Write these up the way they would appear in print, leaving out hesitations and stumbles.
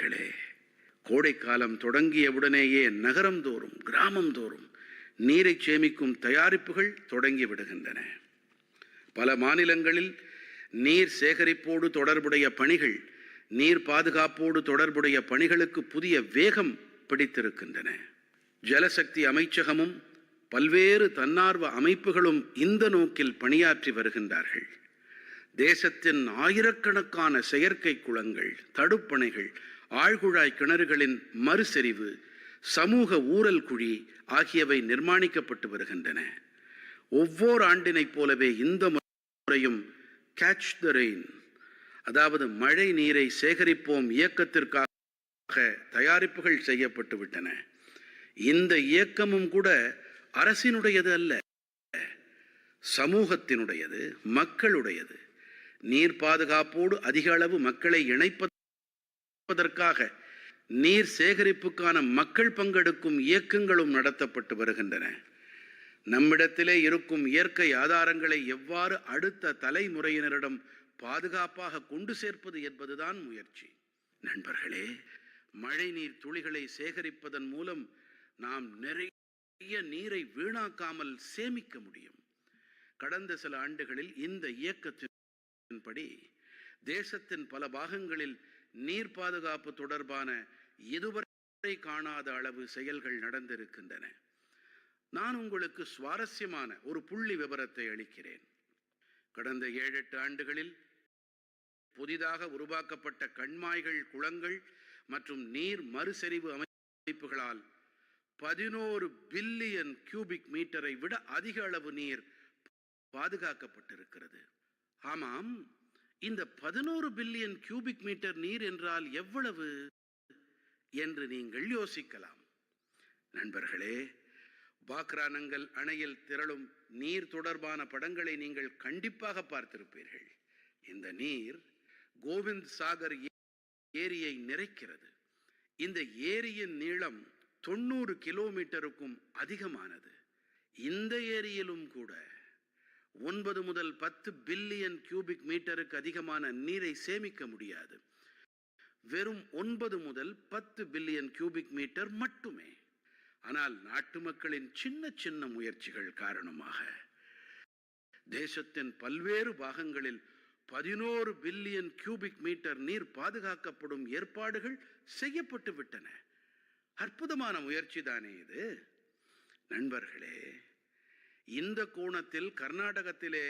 நண்பர்களே, கோடைக்காலம் தொடங்கியவுடனேயே நகரம் தோறும் கிராமம் தோறும் நீரை சேமிக்கும் தயாரிப்புகள் தொடங்கி விடுகின்றன. பல மாநிலங்களில் நீர் சேகரிப்போடு தொடர்புடைய பணிகள், நீர் பாதுகாப்போடு தொடர்புடைய பணிகளுக்கு புதிய வேகம் பிடித்திருக்கின்றன. ஜலசக்தி அமைச்சகமும் பல்வேறு தன்னார்வ அமைப்புகளும் இந்த நோக்கில் பணியாற்றி வருகின்றார்கள். தேசத்தின் ஆயிரக்கணக்கான செயற்கை குளங்கள், தடுப்பணைகள், ஆழ்குழாய் கிணறுகளின் மறுசெறிவு, சமூக ஊரல் குழி ஆகியவை நிர்மாணிக்கப்பட்டு வருகின்றன. ஒவ்வொரு ஆண்டினைப் போலவே இந்த முறையும் கேட்ச் த ரெயின், அதாவது மழை நீரை சேகரிப்போம் இயக்கத்திற்காக தயாரிப்புகள் செய்யப்பட்டு விட்டன. இந்த இயக்கமும் கூட அரசினுடையது அல்ல, சமூகத்தினுடையது, மக்களுடையது. நீர் பாதுகாப்போடு அதிக அளவு மக்களை இணைப்பதற்காக நீர் சேகரிப்புக்கான மக்கள் பங்கெடுக்கும் இயக்கங்களும் நடத்தப்பட்டு வருகின்றன. நம்மிடத்திலே இருக்கும் இயற்கை ஆதாரங்களை எவ்வாறு அடுத்த தலைமுறையினரிடம் பாதுகாப்பாக கொண்டு சேர்ப்பது என்பதுதான் முயற்சி. நண்பர்களே, மழை நீர் துளிகளை சேகரிப்பதன் மூலம் நாம் நிறைய நீரை வீணாக்காமல் சேமிக்க முடியும். கடந்த சில ஆண்டுகளில் இந்த இயக்கத்தின்படி தேசத்தின் பல பாகங்களில் நீர் பாதுகாப்பு தொடர்பான இதுவரை காணாத அளவு செயல்கள் நடந்திருக்கின்றன. நான் உங்களுக்கு சுவாரஸ்யமான ஒரு புள்ளி விவரத்தை அளிக்கிறேன். கடந்த 7-8 ஆண்டுகளில் புதிதாக உருவாக்கப்பட்ட கண்மாய்கள், குளங்கள் மற்றும் நீர் மறுசெறிவு அமைப்புகளால் 11 பில்லியன் கியூபிக் மீட்டரை விட அதிக அளவு நீர் பாதுகாக்கப்பட்டிருக்கிறது. ஆமாம், இந்த 11 பில்லியன் கியூபிக் மீட்டர் நீர் என்றால் எவ்வளவு என்று நீங்கள் யோசிக்கலாம். நண்பர்களே, பாக்ரானங்கல் அணையில் திரளும் நீர் தொடர்பான படங்களை நீங்கள் கண்டிப்பாக பார்த்திருப்பீர்கள். இந்த நீர் கோவிந்த் சாகர் ஏரியை நிறைக்கிறது. இந்த ஏரியின் நீளம் 90 கிலோமீட்டருக்கும் அதிகமானது. இந்த ஏரியிலும் கூட 9 முதல் 10 பில்லியன் கியூபிக் மீட்டருக்கு அதிகமான நீரை சேமிக்க முடியாது. வெறும் 9 முதல் 10 பில்லியன் கியூபிக் மீட்டர் மட்டுமே. ஆனால் நாட்டு மக்களின் சின்ன சின்ன முயற்சிகள் காரணமாக தேசத்தின் பல்வேறு பாகங்களில் 11 பில்லியன் கியூபிக் மீட்டர் நீர் பாதுகாக்கப்படும் ஏற்பாடுகள் செய்யப்பட்டு விட்டன. அற்புதமான முயற்சி தானே இது. நண்பர்களே, இந்த கோணத்தில் கர்நாடகத்திலே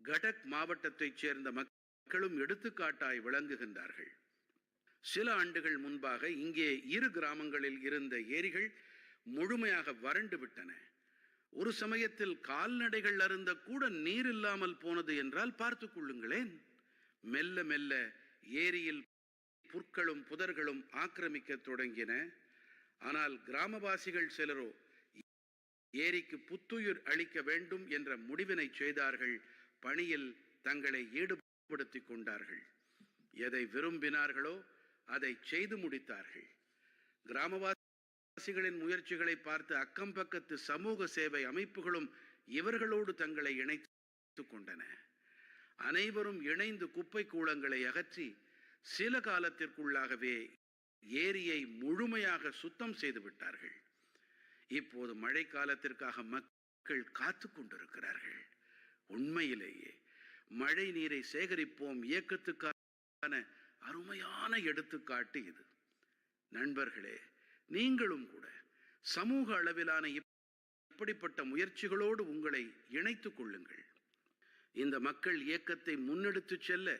கடக் மாவட்டத்தைச் சேர்ந்த மக்களும் எடுத்துக்காட்டாய் விளங்குகின்றார்கள். சில ஆண்டுகள் முன்பாக இங்கே 2 கிராமங்களில் இருந்த ஏரிகள் முழுமையாக வறண்டு விட்டன. ஒரு சமயத்தில் கால்நடைகள் அருந்த கூட நீர் இல்லாமல் போனது என்றால் பார்த்துக் கொள்ளுங்களேன். மெல்ல மெல்ல ஏரியில் புற்களும் புதர்களும் ஆக்கிரமிக்க தொடங்கின. ஆனால் கிராமவாசிகள் சிலரோ ஏரிக்கு புத்துயிர் அளிக்க வேண்டும் என்ற முடிவினை செய்தார்கள். பணியில் தங்களை ஈடுபடுத்திக் கொண்டார்கள். எதை விரும்பினார்களோ அதை செய்து முடித்தார்கள். கிராமவாசிகளின் முயற்சிகளை பார்த்து அக்கம் பக்கத்து சமூக சேவை அமைப்புகளும் இவர்களோடு தங்களை இணைத்துக் கொண்டன. அனைவரும் இணைந்து குப்பை கூளங்களை அகற்றி சில காலத்திற்குள்ளாகவே ஏரியை முழுமையாக சுத்தம் செய்து விட்டார்கள். இப்போது மழை காலத்திற்காக மக்கள் காத்து கொண்டிருக்கிறார்கள். உண்மையிலேயே மழை நீரை சேகரிப்போம் இயக்கத்துக்கான அருமையான எடுத்துக்காட்டு இது. நண்பர்களே, நீங்களும் கூட சமூக அளவிலான இப்படிப்பட்ட முயற்சிகளோடு உங்களை இணைத்துக் கொள்ளுங்கள். இந்த மக்கள் இயக்கத்தை முன்னெடுத்து செல்ல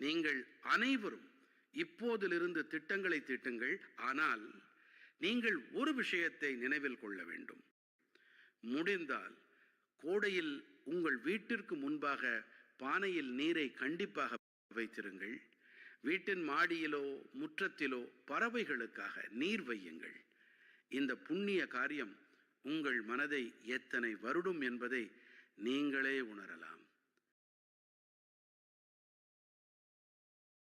நீங்கள் அனைவரும் இப்போதிலிருந்து திட்டங்களை தீட்டுங்கள். ஆனால் நீங்கள் ஒரு விஷயத்தை நினைவில் கொள்ள வேண்டும். முடிந்தால் கோடையில் உங்கள் வீட்டிற்கு முன்பாக பானையில் நீரை கண்டிப்பாக வைத்திருங்கள். வீட்டின் மாடியிலோ முற்றத்திலோ பறவைகளுக்காக நீர் வையுங்கள். இந்த புண்ணிய காரியம் உங்கள் மனதை எத்தனை வருடும் என்பதை நீங்களே உணரலாம்.